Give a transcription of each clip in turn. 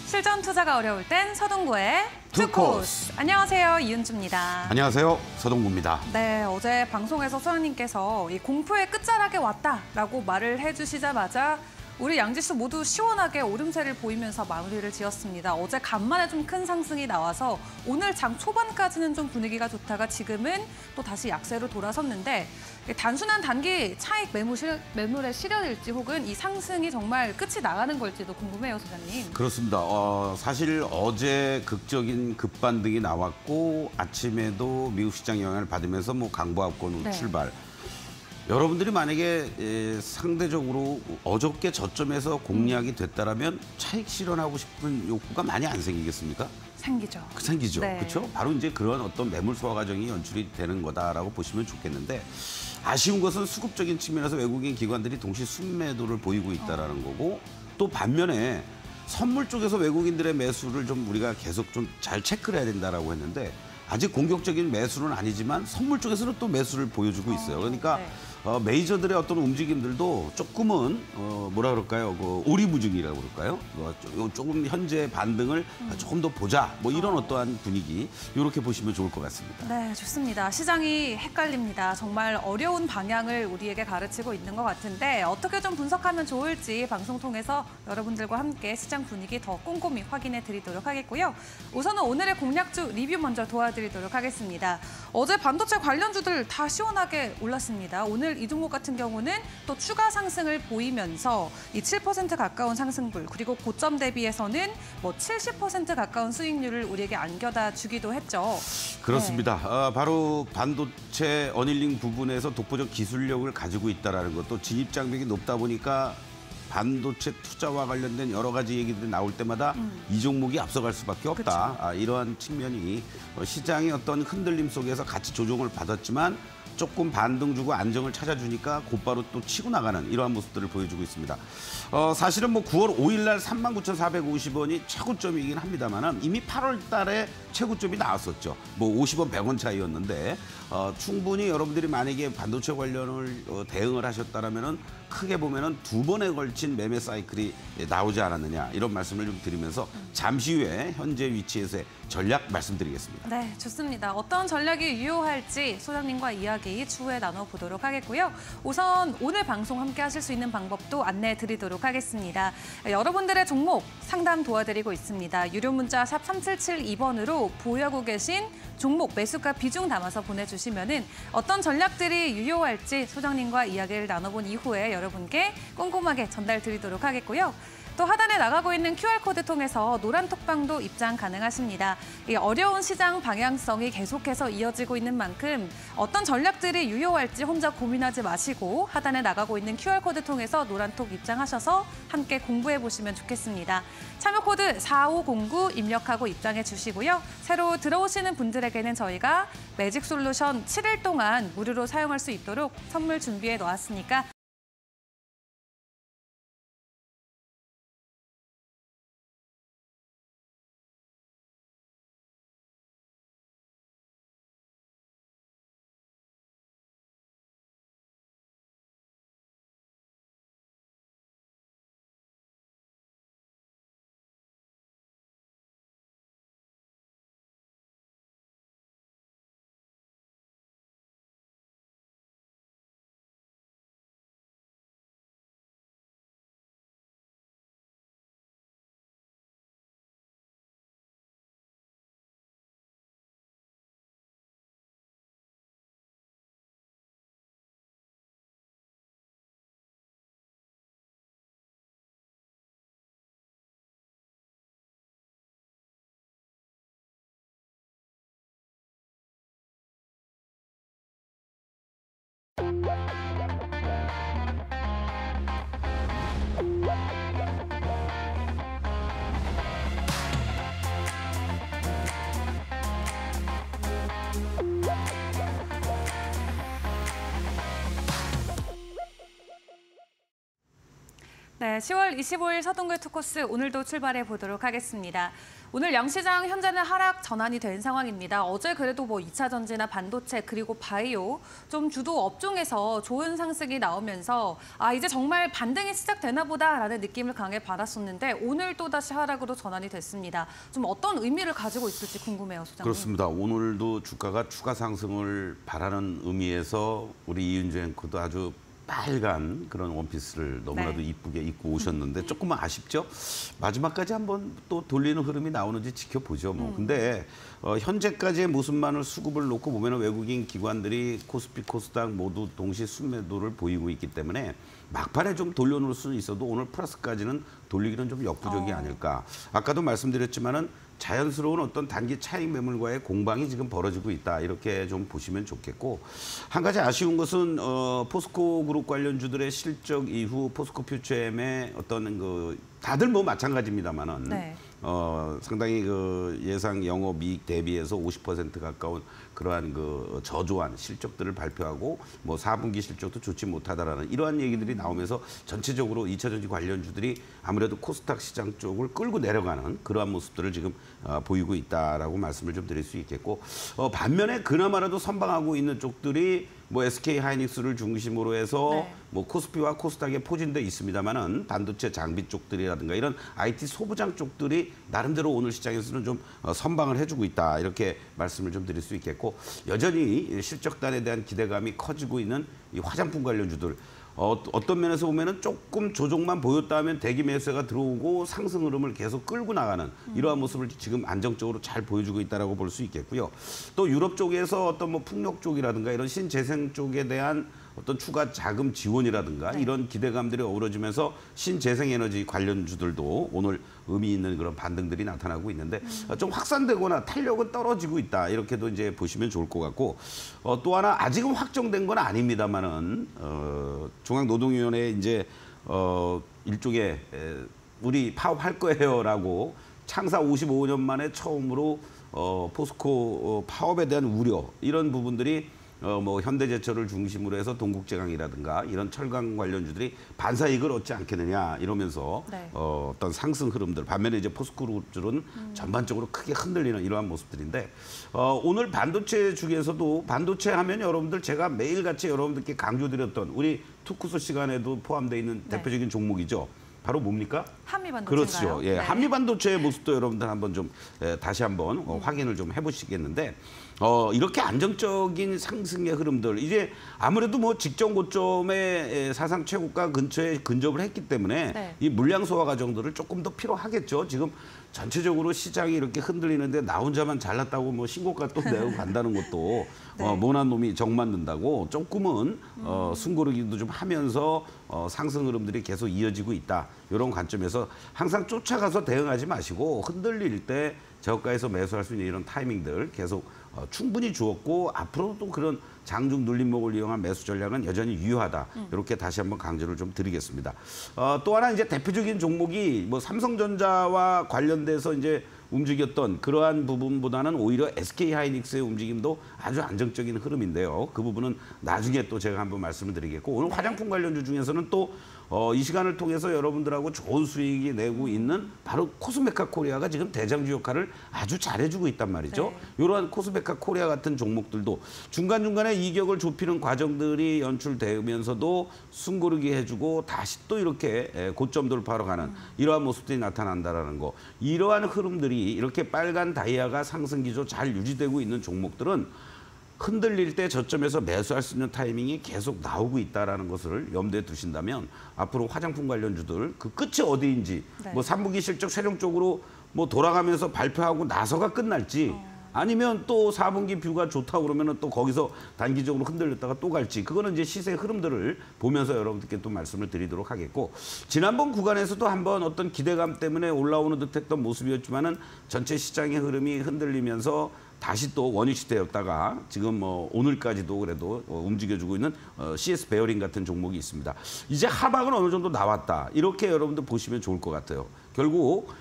실전 투자가 어려울 땐 서동구의 투코스. 안녕하세요, 이은주입니다. 안녕하세요, 서동구입니다. 네, 어제 방송에서 소장님께서 이 공포의 끝자락에 왔다라고 말을 해주시자마자 우리 양지수 모두 시원하게 오름세를 보이면서 마무리를 지었습니다. 어제 간만에 좀 큰 상승이 나와서 오늘 장 초반까지는 좀 분위기가 좋다가 지금은 또 다시 약세로 돌아섰는데 단순한 단기 차익 매물의 실현일지 혹은 이 상승이 정말 끝이 나가는 걸지도 궁금해요, 소장님. 그렇습니다. 사실 어제 극적인 급반등이 나왔고 아침에도 미국 시장 영향을 받으면서 강보합권으로 출발. 여러분들이 만약에 상대적으로 어저께 저점에서 공략이 됐다라면 차익 실현하고 싶은 욕구가 많이 안 생기겠습니까? 생기죠. 생기죠. 네. 그렇죠? 바로 이제 그런 어떤 매물 소화 과정이 연출이 되는 거다라고 보시면 좋겠는데 아쉬운 것은 수급적인 측면에서 외국인 기관들이 동시 순매도를 보이고 있다라는 거고 또 반면에 선물 쪽에서 외국인들의 매수를 좀 우리가 계속 좀 잘 체크를 해야 된다라고 했는데 아직 공격적인 매수는 아니지만 선물 쪽에서는 또 매수를 보여주고 있어요. 그러니까 메이저들의 어떤 움직임들도 조금은 뭐라 그럴까요? 오리무중이라고 그럴까요? 조금 현재 반등을 조금 더 보자. 뭐 이런 어떠한 분위기 이렇게 보시면 좋을 것 같습니다. 네, 좋습니다. 시장이 헷갈립니다. 정말 어려운 방향을 우리에게 가르치고 있는 것 같은데 어떻게 좀 분석하면 좋을지 방송 통해서 여러분들과 함께 시장 분위기 더 꼼꼼히 확인해 드리도록 하겠고요. 우선은 오늘의 공략주 리뷰 먼저 도와드리도록 하겠습니다. 어제 반도체 관련주들 다 시원하게 올랐습니다. 오늘 이 종목 같은 경우는 또 추가 상승을 보이면서 이 7% 가까운 상승분 그리고 고점 대비해서는 뭐 70% 가까운 수익률을 우리에게 안겨다 주기도 했죠. 그렇습니다. 네. 바로 반도체 어닐링 부분에서 독보적 기술력을 가지고 있다는 것도 진입 장벽이 높다 보니까 반도체 투자와 관련된 여러 가지 얘기들이 나올 때마다 이 종목이 앞서갈 수밖에 없다. 이러한 측면이 시장의 어떤 흔들림 속에서 같이 조정을 받았지만 조금 반등 주고 안정을 찾아주니까 곧바로 또 치고 나가는 이러한 모습들을 보여주고 있습니다. 사실은 9월 5일 날 39,450원이 최고점이긴 합니다만은 이미 8월 달에 최고점이 나왔었죠. 50원, 100원 차이였는데 충분히 여러분들이 만약에 반도체 관련을 대응을 하셨다라면은 크게 보면은 2번에 걸친 매매 사이클이 나오지 않았느냐 이런 말씀을 좀 드리면서 잠시 후에 현재 위치에서의 전략 말씀드리겠습니다. 네, 좋습니다. 어떤 전략이 유효할지 소장님과 이야기 추후에 나눠보도록 하겠고요. 우선 오늘 방송 함께 하실 수 있는 방법도 안내해 드리도록 하겠습니다. 여러분들의 종목 상담 도와드리고 있습니다. 유료 문자 샵 3772번으로 보유하고 계신 종목 매수가 비중 담아서 보내주시면은 어떤 전략들이 유효할지 소장님과 이야기를 나눠본 이후에 여러분께 꼼꼼하게 전달 드리도록 하겠고요. 또 하단에 나가고 있는 QR코드 통해서 노란 톡방도 입장 가능하십니다. 이 어려운 시장 방향성이 계속해서 이어지고 있는 만큼 어떤 전략들이 유효할지 혼자 고민하지 마시고 하단에 나가고 있는 QR코드 통해서 노란 톡 입장하셔서 함께 공부해 보시면 좋겠습니다. 참여 코드 4509 입력하고 입장해 주시고요. 새로 들어오시는 분들에게는 저희가 매직 솔루션 7일 동안 무료로 사용할 수 있도록 선물 준비해 놓았으니까 네, 네, 10월 25일 서동글 투코스 오늘도 출발해 보도록 하겠습니다. 오늘 양시장 현재는 하락 전환이 된 상황입니다. 어제 그래도 2차 전지나 반도체 그리고 바이오 좀 주도 업종에서 좋은 상승이 나오면서 이제 정말 반등이 시작되나 보다라는 느낌을 강하게 받았었는데 오늘 또다시 하락으로 전환이 됐습니다. 좀 어떤 의미를 가지고 있을지 궁금해요, 소장님. 그렇습니다. 오늘도 주가가 추가 상승을 바라는 의미에서 우리 이은주 앵커도 아주 빨간 그런 원피스를 너무나도 이쁘게 입고 오셨는데 조금은 아쉽죠? 마지막까지 한번 또 돌리는 흐름이 나오는지 지켜보죠. 근데 현재까지의 모습만을 수급을 놓고 보면 외국인 기관들이 코스피, 코스닥 모두 동시 순매도를 보이고 있기 때문에 막판에 좀 돌려놓을 수는 있어도 오늘 플러스까지는 돌리기는 좀 역부족이 아닐까. 아까도 말씀드렸지만은 자연스러운 어떤 단기 차익 매물과의 공방이 지금 벌어지고 있다. 이렇게 좀 보시면 좋겠고, 한 가지 아쉬운 것은 포스코 그룹 관련주들의 실적 이후 포스코 퓨처엠의 어떤 다들 마찬가지입니다만은 상당히 예상 영업이익 대비해서 50% 가까운 그러한 저조한 실적들을 발표하고 4분기 실적도 좋지 못하다라는 이러한 얘기들이 나오면서 전체적으로 2차 전지 관련주들이 아무래도 코스닥 시장 쪽을 끌고 내려가는 그러한 모습들을 지금 보이고 있다라고 말씀을 좀 드릴 수 있겠고, 반면에 그나마라도 선방하고 있는 쪽들이 SK 하이닉스를 중심으로 해서 코스피와 코스닥에 포진돼 있습니다만은 반도체 장비 쪽들이라든가 이런 IT 소부장 쪽들이 나름대로 오늘 시장에서는 좀 선방을 해주고 있다, 이렇게 말씀을 좀 드릴 수 있겠고, 여전히 실적단에 대한 기대감이 커지고 있는 이 화장품 관련주들, 어떤 면에서 보면은 조금 조정만 보였다면 대기 매수가 들어오고 상승 흐름을 계속 끌고 나가는 이러한 모습을 지금 안정적으로 잘 보여주고 있다라고 볼 수 있겠고요. 또 유럽 쪽에서 어떤 풍력 쪽이라든가 이런 신재생 쪽에 대한 어떤 추가 자금 지원이라든가 이런 기대감들이 어우러지면서 신재생에너지 관련주들도 오늘 의미 있는 그런 반등들이 나타나고 있는데 좀 확산되거나 탄력은 떨어지고 있다, 이렇게도 이제 보시면 좋을 것 같고, 또 하나 아직은 확정된 건 아닙니다만은 중앙노동위원회 이제 일종의 우리 파업할 거예요라고 창사 55년 만에 처음으로 포스코 파업에 대한 우려, 이런 부분들이 현대제철을 중심으로 해서 동국제강이라든가 이런 철강 관련주들이 반사이익을 얻지 않겠느냐 이러면서 어떤 상승 흐름들, 반면에 이제 포스코그룹들은 전반적으로 크게 흔들리는 이러한 모습들인데, 오늘 반도체 중에서도 반도체 하면 여러분들 제가 매일같이 여러분들께 강조드렸던 우리 투쿠스 시간에도 포함되어 있는 대표적인 종목이죠. 바로 뭡니까? 한미반도체인가요? 그렇죠. 예, 한미반도체의 모습도 여러분들 한번 좀 다시 한번 확인을 좀 해보시겠는데, 이렇게 안정적인 상승의 흐름들, 이제 아무래도 직전 고점의 사상 최고가 근처에 근접을 했기 때문에 이 물량 소화 과정들을 조금 더 필요하겠죠. 지금 전체적으로 시장이 이렇게 흔들리는데 나 혼자만 잘났다고 신고가 또 내고 간다는 것도 모난 놈이 정 만든다고 조금은 숨고르기도 좀 하면서 상승 흐름들이 계속 이어지고 있다. 이런 관점에서 항상 쫓아가서 대응하지 마시고 흔들릴 때 저가에서 매수할 수 있는 이런 타이밍들 계속 충분히 주었고, 앞으로도 그런 장중 눌림목을 이용한 매수 전략은 여전히 유효하다. 이렇게 다시 한번 강조를 좀 드리겠습니다. 또 하나 이제 대표적인 종목이 삼성전자와 관련돼서 이제 움직였던 그러한 부분보다는 오히려 SK 하이닉스의 움직임도 아주 안정적인 흐름인데요. 그 부분은 나중에 또 제가 한번 말씀을 드리겠고, 오늘 화장품 관련주 중에서는 또 이 시간을 통해서 여러분들하고 좋은 수익이 내고 있는 바로 코스메카 코리아가 지금 대장주 역할을 아주 잘해주고 있단 말이죠. 이러한 코스메카 코리아 같은 종목들도 중간중간에 이격을 좁히는 과정들이 연출되면서도 숨고르기 해주고 다시 또 이렇게 고점 돌파로 가는 이러한 모습들이 나타난다는 거. 이러한 흐름들이 이렇게 빨간 다이아가 상승 기조 잘 유지되고 있는 종목들은 흔들릴 때 저점에서 매수할 수 있는 타이밍이 계속 나오고 있다는 것을 염두에 두신다면 앞으로 화장품 관련주들 그 끝이 어디인지 3분기 실적 최종적으로 돌아가면서 발표하고 나서가 끝날지 아니면 또 4분기 뷰가 좋다고 그러면 또 거기서 단기적으로 흔들렸다가 또 갈지, 그거는 이제 시세 흐름들을 보면서 여러분들께 또 말씀을 드리도록 하겠고, 지난번 구간에서도 한번 어떤 기대감 때문에 올라오는 듯했던 모습이었지만은 전체 시장의 흐름이 흔들리면서 다시 또 원위치 되었다가 지금 오늘까지도 그래도 움직여주고 있는 CS 베어링 같은 종목이 있습니다. 이제 하방은 어느 정도 나왔다, 이렇게 여러분들 보시면 좋을 것 같아요. 결국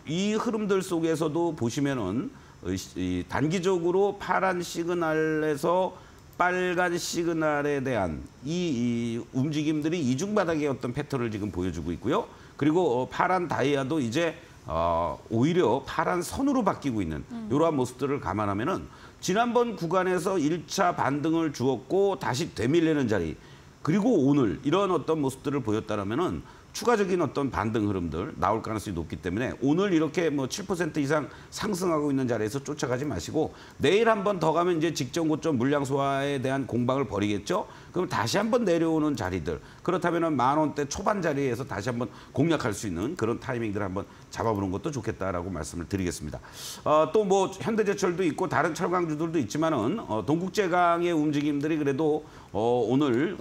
이 흐름들 속에서도 보시면은 이 단기적으로 파란 시그널에서 빨간 시그널에 대한 이 움직임들이 이중바닥의 어떤 패턴을 지금 보여주고 있고요. 그리고 파란 다이아도 이제 오히려 파란 선으로 바뀌고 있는 이러한 모습들을 감안하면은 지난번 구간에서 1차 반등을 주었고 다시 되밀리는 자리, 그리고 오늘 이런 어떤 모습들을 보였다라면은 추가적인 어떤 반등 흐름들 나올 가능성이 높기 때문에 오늘 이렇게 뭐 7% 이상 상승하고 있는 자리에서 쫓아가지 마시고 내일 한 번 더 가면 이제 직전 고점 물량 소화에 대한 공방을 벌이겠죠. 그럼 다시 한번 내려오는 자리들, 그렇다면은 10,000원대 초반 자리에서 다시 한번 공략할 수 있는 그런 타이밍들을 한번 잡아보는 것도 좋겠다라고 말씀을 드리겠습니다. 또 뭐 현대제철도 있고 다른 철강주들도 있지만은 동국제강의 움직임들이 그래도 오늘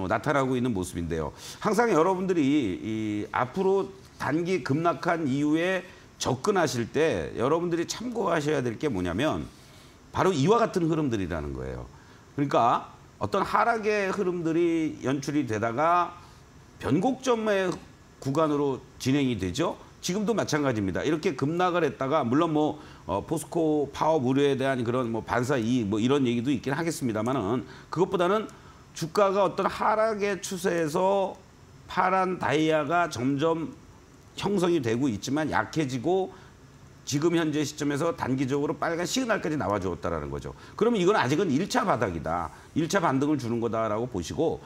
나타나고 있는 모습인데요. 항상 여러분들이 이 앞으로 단기 급락한 이후에 접근하실 때 여러분들이 참고하셔야 될 게 뭐냐면 바로 이와 같은 흐름들이라는 거예요. 그러니까 어떤 하락의 흐름들이 연출이 되다가 변곡점의 구간으로 진행이 되죠. 지금도 마찬가지입니다. 이렇게 급락을 했다가 물론 뭐 포스코 파업 우려에 대한 그런 뭐 반사 이익 뭐 이런 얘기도 있긴 하겠습니다만은 그것보다는 주가가 어떤 하락의 추세에서 파란 다이아가 점점 형성이 되고 있지만 약해지고 지금 현재 시점에서 단기적으로 빨간 시그널까지 나와주었다라는 거죠. 그러면 이건 아직은 1차 바닥이다. 1차 반등을 주는 거다라고 보시고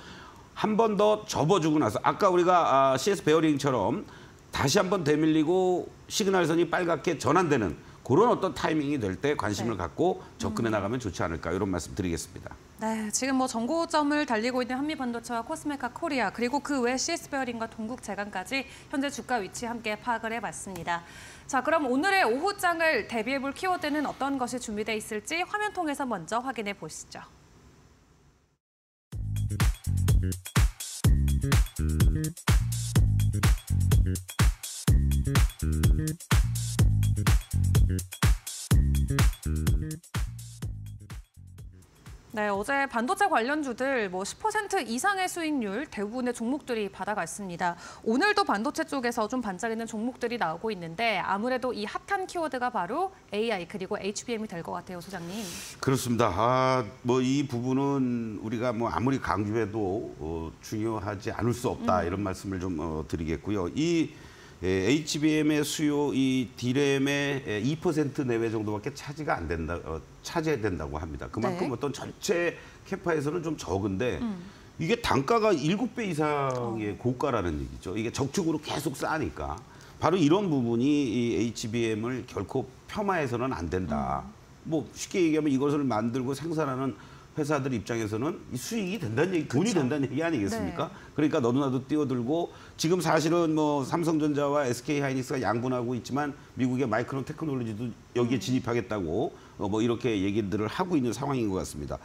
한 번 더 접어주고 나서 아까 우리가 CS 베어링처럼 다시 한 번 되밀리고 시그널선이 빨갛게 전환되는 그런 어떤 타이밍이 될 때 관심을 갖고 접근해 나가면 좋지 않을까 이런 말씀 드리겠습니다. 네, 지금 뭐 정고점을 달리고 있는 한미반도체와 코스메카 코리아 그리고 그 외 CS 베어링과 동국제강까지 현재 주가 위치 함께 파악을 해봤습니다. 자, 그럼 오늘의 오후장을 대비해볼 키워드는 어떤 것이 준비되어 있을지 화면 통해서 먼저 확인해 보시죠. 네, 어제 반도체 관련주들 뭐 10% 이상의 수익률 대부분의 종목들이 받아갔습니다. 오늘도 반도체 쪽에서 좀 반짝이는 종목들이 나오고 있는데 아무래도 이 핫한 키워드가 바로 AI 그리고 HBM이 될 것 같아요, 소장님. 그렇습니다. 뭐 이 부분은 우리가 뭐 아무리 강조해도 중요하지 않을 수 없다 이런 말씀을 좀 드리겠고요. 이 HBM의 수요, 이 D램의 2% 내외 정도밖에 차지가 안 된다, 차지해야 된다고 합니다. 그만큼 네. 어떤 전체 캐파에서는 좀 적은데 이게 단가가 7배 이상의 고가라는 얘기죠. 이게 적축으로 계속 싸니까 바로 이런 부분이 이 HBM을 결코 폄하해서는 안 된다. 뭐 쉽게 얘기하면 이것을 만들고 생산하는 회사들 입장에서는 수익이 된다는 얘기, 돈이 된다는 얘기 아니겠습니까? 네. 그러니까 너도나도 뛰어들고 지금 사실은 뭐 삼성전자와 SK하이닉스가 양분하고 있지만 미국의 마이크론 테크놀로지도 여기에 진입하겠다고 뭐 이렇게 얘기들을 하고 있는 상황인 것 같습니다.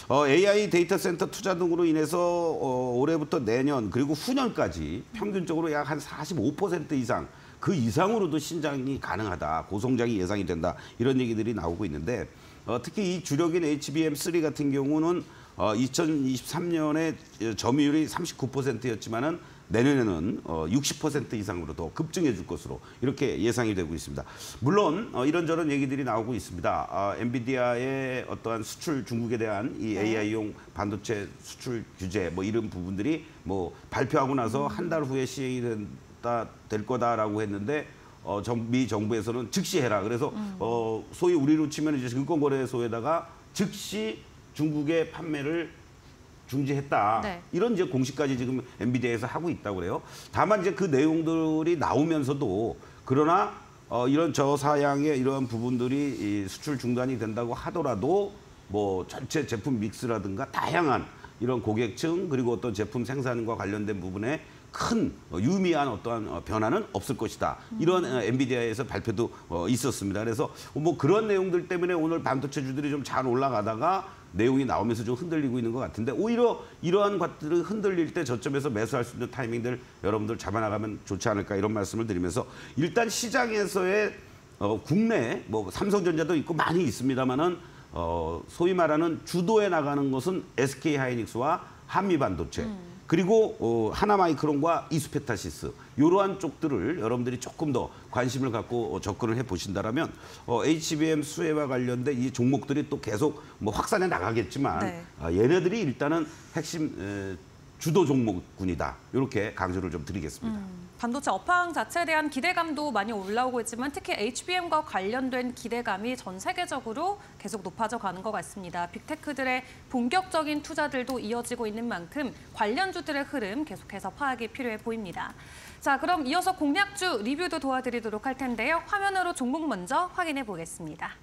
AI 데이터 센터 투자 등으로 인해서 올해부터 내년 그리고 후년까지 평균적으로 약 한 45% 이상 그 이상으로도 신장이 가능하다, 고성장이 예상이 된다 이런 얘기들이 나오고 있는데 특히 이 주력인 HBM3 같은 경우는 2023년에 점유율이 39%였지만은 내년에는 60% 이상으로 더 급증해 줄 것으로 이렇게 예상이 되고 있습니다. 물론 이런저런 얘기들이 나오고 있습니다. 엔비디아의 어떠한 수출 중국에 대한 이 AI용 반도체 수출 규제 뭐 이런 부분들이 뭐 발표하고 나서 한 달 후에 시행이 될 거다라고 했는데 미 정부에서는 즉시 해라. 그래서 소위 우리로 치면 이제 증권거래소에다가 즉시 중국의 판매를 중지했다. 네. 이런 이제 공식까지 지금 엔비디아에서 하고 있다고 그래요. 다만 이제 그 내용들이 나오면서도 그러나 이런 저사양의 이러한 부분들이 이 수출 중단이 된다고 하더라도 뭐 전체 제품 믹스라든가 다양한 이런 고객층 그리고 어떤 제품 생산과 관련된 부분에 큰 유의미한 어떠한 변화는 없을 것이다. 이런 엔비디아에서 발표도 있었습니다. 그래서 뭐 그런 내용들 때문에 오늘 반도체주들이 좀 잘 올라가다가 내용이 나오면서 좀 흔들리고 있는 것 같은데 오히려 이러한 것들을 흔들릴 때 저점에서 매수할 수 있는 타이밍들 여러분들 잡아나가면 좋지 않을까 이런 말씀을 드리면서 일단 시장에서의 국내 뭐 삼성전자도 있고 많이 있습니다만은 소위 말하는 주도해 나가는 것은 SK하이닉스와 한미반도체. 그리고 하나마이크론과 이수페타시스 이러한 쪽들을 여러분들이 조금 더 관심을 갖고 접근을 해보신다면 HBM 수혜와 관련된 이 종목들이 또 계속 뭐 확산해 나가겠지만 네. 얘네들이 일단은 핵심 주도 종목군이다. 이렇게 강조를 좀 드리겠습니다. 반도체 업황 자체에 대한 기대감도 많이 올라오고 있지만 특히 HBM과 관련된 기대감이 전 세계적으로 계속 높아져 가는 것 같습니다. 빅테크들의 본격적인 투자들도 이어지고 있는 만큼 관련주들의 흐름 계속해서 파악이 필요해 보입니다. 자, 그럼 이어서 공략주 리뷰도 도와드리도록 할 텐데요. 화면으로 종목 먼저 확인해 보겠습니다.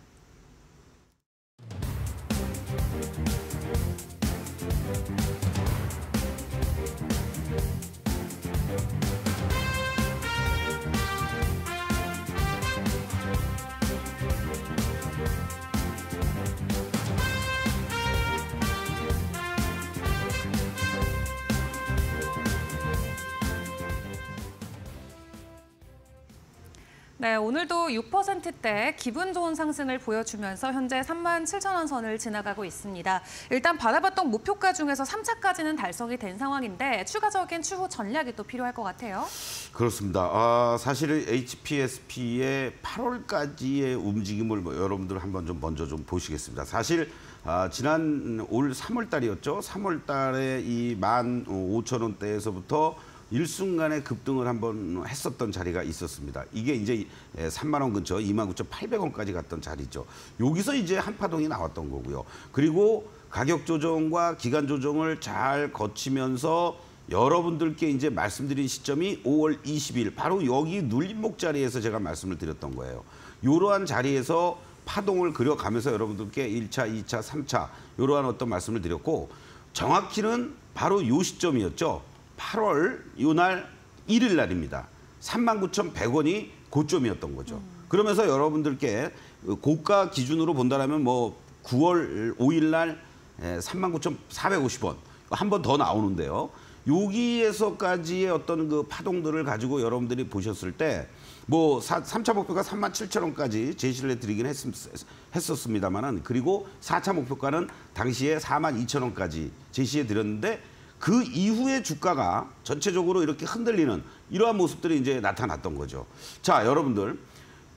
네, 오늘도 6%대 기분 좋은 상승을 보여주면서 현재 37,000원 선을 지나가고 있습니다. 일단 받아봤던 목표가 중에서 3차까지는 달성이 된 상황인데 추가적인 추후 전략이 또 필요할 것 같아요. 그렇습니다. 사실은 HPSP의 8월까지의 움직임을 여러분들 한번 좀 먼저 좀 보시겠습니다. 사실 지난 올 3월 달이었죠. 3월 달에 이 15,000원대에서부터 일순간에 급등을 한번 했었던 자리가 있었습니다. 이게 이제 3만 원 근처 29,800원까지 갔던 자리죠. 여기서 이제 한파동이 나왔던 거고요. 그리고 가격 조정과 기간 조정을 잘 거치면서 여러분들께 이제 말씀드린 시점이 5월 20일 바로 여기 눌림목 자리에서 제가 말씀을 드렸던 거예요. 이러한 자리에서 파동을 그려가면서 여러분들께 1차, 2차, 3차 이러한 어떤 말씀을 드렸고 정확히는 바로 이 시점이었죠. 8월 요날 1일 날입니다. 39,100원이 고점이었던 거죠. 그러면서 여러분들께 고가 기준으로 본다면 뭐 9월 5일 날 39,450원 한 번 더 나오는데요. 여기에서까지의 어떤 그 파동들을 가지고 여러분들이 보셨을 때 뭐 3차 목표가 37,000원까지 제시를 해드리긴 했었습니다만은 그리고 4차 목표가는 당시에 42,000원까지 제시해드렸는데 그 이후에 주가가 전체적으로 이렇게 흔들리는 이러한 모습들이 이제 나타났던 거죠. 자, 여러분들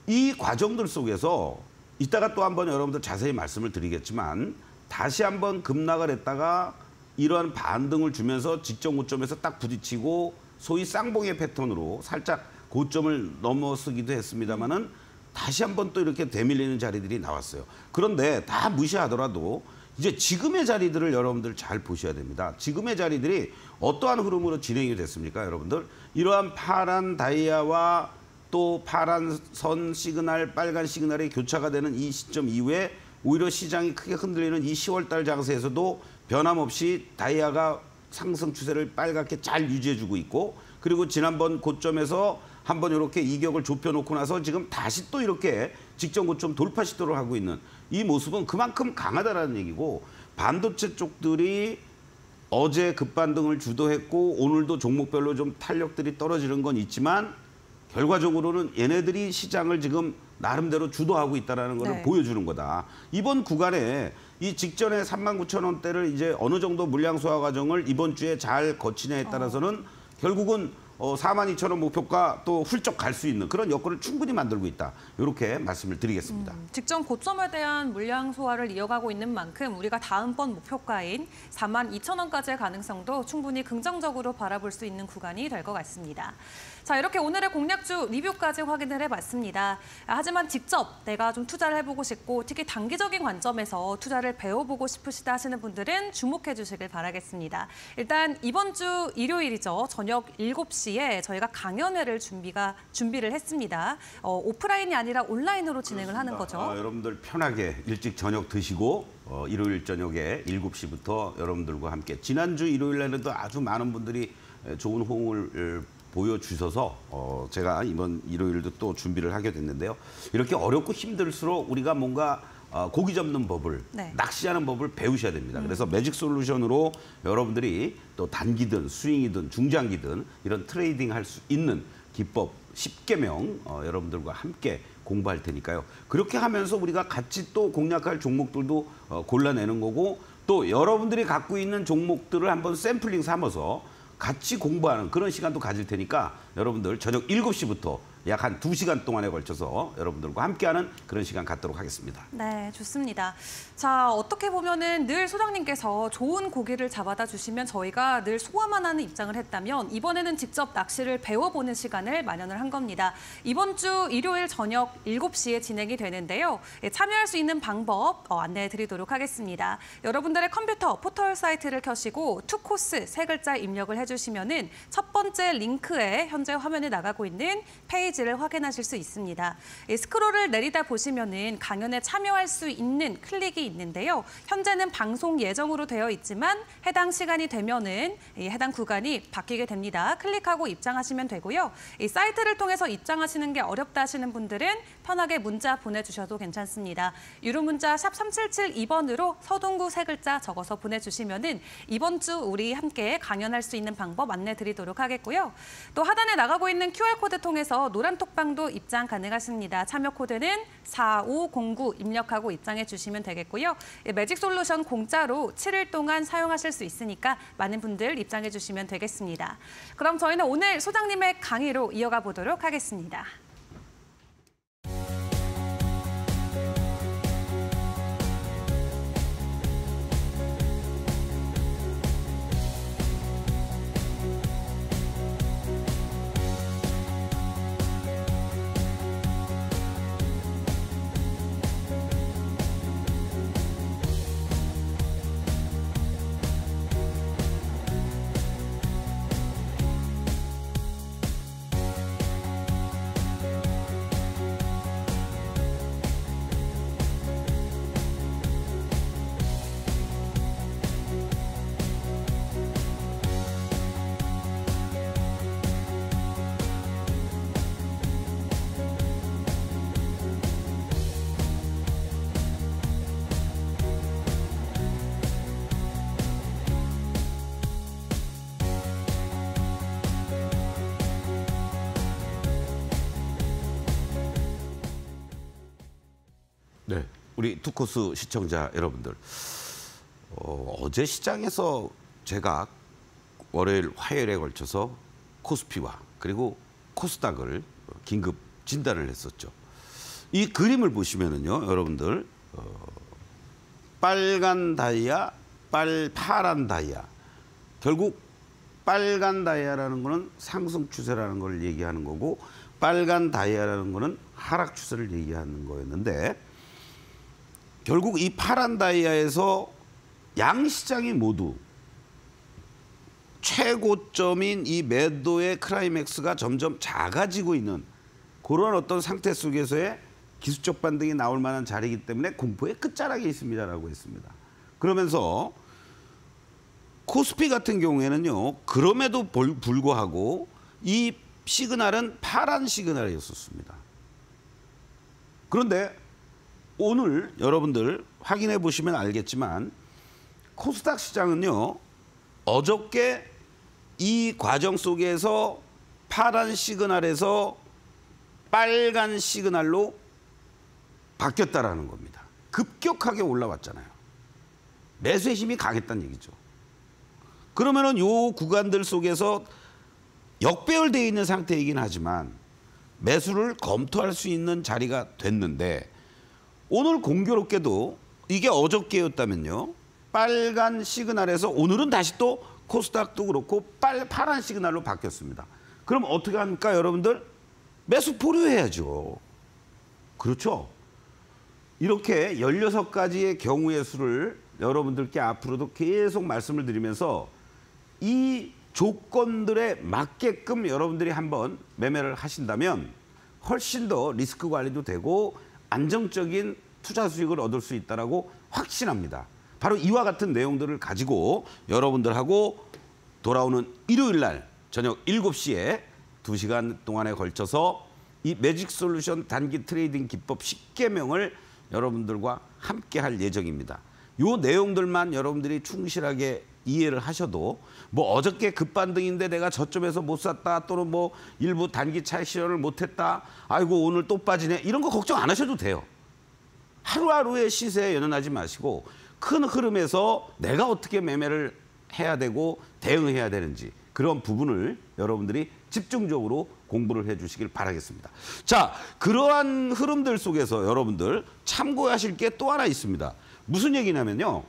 이 과정들 속에서 이따가 또 한번 여러분들 자세히 말씀을 드리겠지만 다시 한번 급락을 했다가 이러한 반등을 주면서 직전 고점에서 딱 부딪히고 소위 쌍봉의 패턴으로 살짝 고점을 넘어서기도 했습니다만은 다시 한번 또 이렇게 되밀리는 자리들이 나왔어요. 그런데 다 무시하더라도 이제 지금의 자리들을 여러분들 잘 보셔야 됩니다. 지금의 자리들이 어떠한 흐름으로 진행이 됐습니까, 여러분들? 이러한 파란 다이아와 또 파란 선 시그널, 빨간 시그널이 교차가 되는 이 시점 이후에 오히려 시장이 크게 흔들리는 이 10월달 장세에서도 변함없이 다이아가 상승 추세를 빨갛게 잘 유지해주고 있고 그리고 지난번 고점에서 한번 이렇게 이격을 좁혀놓고 나서 지금 다시 또 이렇게 직전 고점 돌파 시도를 하고 있는 이 모습은 그만큼 강하다라는 얘기고 반도체 쪽들이 어제 급반등을 주도했고 오늘도 종목별로 좀 탄력들이 떨어지는 건 있지만 결과적으로는 얘네들이 시장을 지금 나름대로 주도하고 있다는 것을 네. 보여주는 거다. 이번 구간에 이 직전에 39,000원대를 이제 어느 정도 물량 소화 과정을 이번 주에 잘 거치냐에 따라서는 결국은 42,000원 목표가 또 훌쩍 갈 수 있는 그런 여건을 충분히 만들고 있다. 이렇게 말씀을 드리겠습니다. 직전 고점에 대한 물량 소화를 이어가고 있는 만큼 우리가 다음번 목표가인 42,000원까지의 가능성도 충분히 긍정적으로 바라볼 수 있는 구간이 될 것 같습니다. 자, 이렇게 오늘의 공략주 리뷰까지 확인을 해봤습니다. 하지만 직접 내가 좀 투자를 해보고 싶고 특히 단기적인 관점에서 투자를 배워보고 싶으시다 하시는 분들은 주목해 주시길 바라겠습니다. 일단 이번 주 일요일이죠. 저녁 7시에 저희가 강연회를 준비를 했습니다. 오프라인이 아니라 온라인으로 진행을 하는 거죠. 여러분들 편하게 일찍 저녁 드시고 일요일 저녁에 7시부터 여러분들과 함께 지난주 일요일에도 아주 많은 분들이 좋은 호응을 보여주셔서 제가 이번 일요일도 또 준비를 하게 됐는데요. 이렇게 어렵고 힘들수록 우리가 뭔가 고기 잡는 법을, 네. 낚시하는 법을 배우셔야 됩니다. 그래서 매직 솔루션으로 여러분들이 또 단기든 스윙이든 중장기든 이런 트레이딩 할 수 있는 기법 10개명 여러분들과 함께 공부할 테니까요. 그렇게 하면서 우리가 같이 또 공략할 종목들도 골라내는 거고 또 여러분들이 갖고 있는 종목들을 한번 샘플링 삼아서 같이 공부하는 그런 시간도 가질 테니까 여러분들 저녁 7시부터 약 한 2시간 동안에 걸쳐서 여러분들과 함께하는 그런 시간 갖도록 하겠습니다. 네, 좋습니다. 자, 어떻게 보면은 늘 소장님께서 좋은 고기를 잡아다 주시면 저희가 늘 소화만 하는 입장을 했다면 이번에는 직접 낚시를 배워보는 시간을 마련을 한 겁니다. 이번 주 일요일 저녁 7시에 진행이 되는데요. 참여할 수 있는 방법 안내해 드리도록 하겠습니다. 여러분들의 컴퓨터 포털 사이트를 켜시고 투코스 3글자 입력을 해주시면은 첫 번째 링크에 현재 화면에 나가고 있는 페이지를 확인하실 수 있습니다. 스크롤을 내리다 보시면은 강연에 참여할 수 있는 클릭이 있는데요. 현재는 방송 예정으로 되어 있지만 해당 시간이 되면은 해당 구간이 바뀌게 됩니다. 클릭하고 입장하시면 되고요. 이 사이트를 통해서 입장하시는 게 어렵다 하시는 분들은 편하게 문자 보내주셔도 괜찮습니다. 유료 문자 샵 3772번으로 서동구 3글자 적어서 보내주시면은 이번 주 우리 함께 강연할 수 있는 방법 안내 드리도록 하겠고요. 또 하단에 나가고 있는 QR코드 통해서 노란톡방도 입장 가능하십니다. 참여 코드는 4509 입력하고 입장해 주시면 되겠고요. 매직솔루션 공짜로 7일 동안 사용하실 수 있으니까 많은 분들 입장해 주시면 되겠습니다. 그럼 저희는 오늘 소장님의 강의로 이어가 보도록 하겠습니다. 네, 우리 투코스 시청자 여러분들, 어제 시장에서 제가 월요일, 화요일에 걸쳐서 코스피와 그리고 코스닥을 긴급 진단을 했었죠. 이 그림을 보시면은요, 여러분들 빨간 다이아, 파란 다이아. 결국 빨간 다이아라는 거는 상승 추세라는 걸 얘기하는 거고, 빨간 다이아라는 거는 하락 추세를 얘기하는 거였는데, 결국 이 파란 다이아에서 양 시장이 모두 최고점인 이 매도의 클라이맥스가 점점 작아지고 있는 그런 어떤 상태 속에서의 기술적 반등이 나올 만한 자리이기 때문에 공포의 끝자락에 있습니다라고 했습니다. 그러면서 코스피 같은 경우에는요, 그럼에도 불구하고 이 시그널은 파란 시그널이었습니다. 그런데 오늘 여러분들 확인해 보시면 알겠지만 코스닥 시장은요, 어저께 이 과정 속에서 파란 시그널에서 빨간 시그널로 바뀌었다라는 겁니다. 급격하게 올라왔잖아요. 매수의 힘이 강했다는 얘기죠. 그러면은 요 구간들 속에서 역배열되어 있는 상태이긴 하지만 매수를 검토할 수 있는 자리가 됐는데, 오늘 공교롭게도 이게 어저께였다면요, 빨간 시그널에서 오늘은 다시 또 코스닥도 그렇고 파란 시그널로 바뀌었습니다. 그럼 어떻게 합니까, 여러분들? 매수 보류해야죠. 그렇죠? 이렇게 16가지의 경우의 수를 여러분들께 앞으로도 계속 말씀을 드리면서 이 조건들에 맞게끔 여러분들이 한번 매매를 하신다면 훨씬 더 리스크 관리도 되고 안정적인 투자 수익을 얻을 수 있다고 확신합니다. 바로 이와 같은 내용들을 가지고 여러분들하고 돌아오는 일요일 날 저녁 7시에 2시간 동안에 걸쳐서 이 매직솔루션 단기 트레이딩 기법 10개명을 여러분들과 함께 할 예정입니다. 요 내용들만 여러분들이 충실하게 이해를 하셔도, 뭐 어저께 급반등인데 내가 저점에서 못 샀다, 또는 뭐 일부 단기 차익 실현을 못했다, 아이고 오늘 또 빠지네, 이런 거 걱정 안 하셔도 돼요. 하루하루의 시세에 연연하지 마시고 큰 흐름에서 내가 어떻게 매매를 해야 되고 대응해야 되는지, 그런 부분을 여러분들이 집중적으로 공부를 해주시길 바라겠습니다. 자, 그러한 흐름들 속에서 여러분들 참고하실 게 또 하나 있습니다. 무슨 얘기냐면요.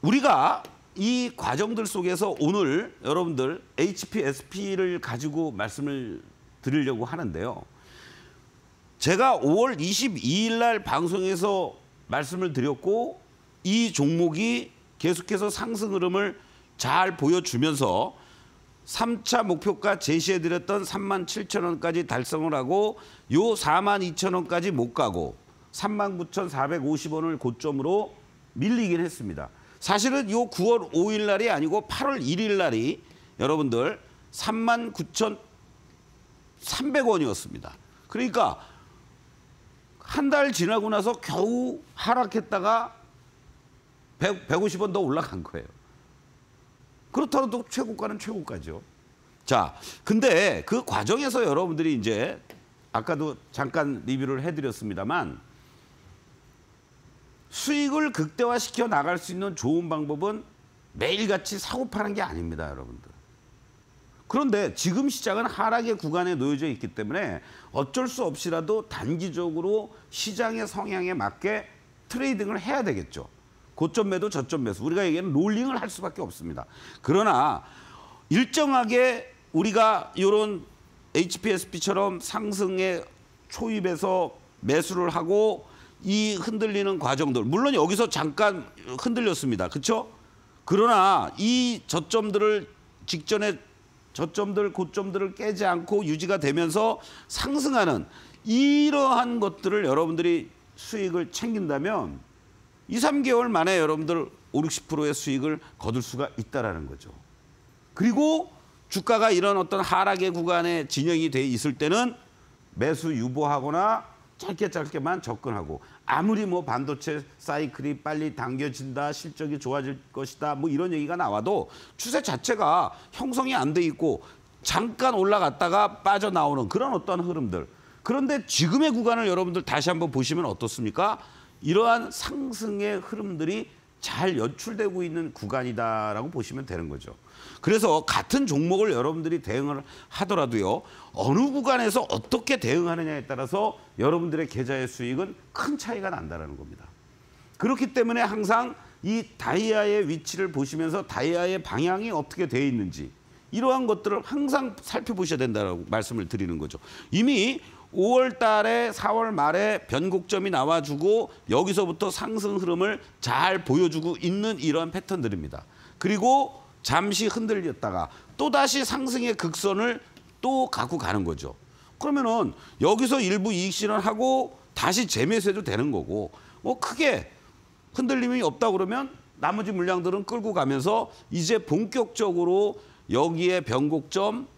우리가 이 과정들 속에서 오늘 여러분들 HPSP를 가지고 말씀을 드리려고 하는데요. 제가 5월 22일 날 방송에서 말씀을 드렸고 이 종목이 계속해서 상승 흐름을 잘 보여주면서 3차 목표가 제시해드렸던 37,000원까지 달성을 하고 요 42,000원까지 못 가고 39,450원을 고점으로 밀리긴 했습니다. 사실은 요 9월 5일 날이 아니고 8월 1일 날이 여러분들 39,300원이었습니다. 그러니까 한 달 지나고 나서 겨우 하락했다가 150원 더 올라간 거예요. 그렇다고 최고가는 최고가죠. 자, 근데 그 과정에서 여러분들이 이제 아까도 잠깐 리뷰를 해드렸습니다만 수익을 극대화시켜 나갈 수 있는 좋은 방법은 매일같이 사고 파는 게 아닙니다, 여러분들. 그런데 지금 시장은 하락의 구간에 놓여져 있기 때문에 어쩔 수 없이라도 단기적으로 시장의 성향에 맞게 트레이딩을 해야 되겠죠. 고점 매도 저점 매수. 우리가 얘기하는 롤링을 할 수밖에 없습니다. 그러나 일정하게 우리가 이런 HPSP처럼 상승의 초입에서 매수를 하고 이 흔들리는 과정들. 물론 여기서 잠깐 흔들렸습니다. 그렇죠? 그러나 이 저점들을 직전에 저점들, 고점들을 깨지 않고 유지가 되면서 상승하는 이러한 것들을 여러분들이 수익을 챙긴다면 2, 3개월 만에 여러분들 5, 60%의 수익을 거둘 수가 있다는 거죠. 그리고 주가가 이런 어떤 하락의 구간에 진영이 돼 있을 때는 매수 유보하거나 짧게만 접근하고 아무리 뭐 반도체 사이클이 빨리 당겨진다, 실적이 좋아질 것이다, 뭐 이런 얘기가 나와도 추세 자체가 형성이 안 돼 있고 잠깐 올라갔다가 빠져나오는 그런 어떤 흐름들. 그런데 지금의 구간을 여러분들 다시 한번 보시면 어떻습니까? 이러한 상승의 흐름들이 잘 연출되고 있는 구간이다라고 보시면 되는 거죠. 그래서 같은 종목을 여러분들이 대응을 하더라도요. 어느 구간에서 어떻게 대응하느냐에 따라서 여러분들의 계좌의 수익은 큰 차이가 난다는 겁니다. 그렇기 때문에 항상 이 다이아의 위치를 보시면서 다이아의 방향이 어떻게 되어 있는지 이러한 것들을 항상 살펴보셔야 된다고 말씀을 드리는 거죠. 이미 5월 달에 4월 말에 변곡점이 나와주고 여기서부터 상승 흐름을 잘 보여주고 있는 이러한 패턴들입니다. 그리고 잠시 흔들렸다가 또다시 상승의 극선을 또 갖고 가는 거죠. 그러면은 여기서 일부 이익 실현하고 다시 재매수해도 되는 거고 뭐 크게 흔들림이 없다 그러면 나머지 물량들은 끌고 가면서 이제 본격적으로 여기에 변곡점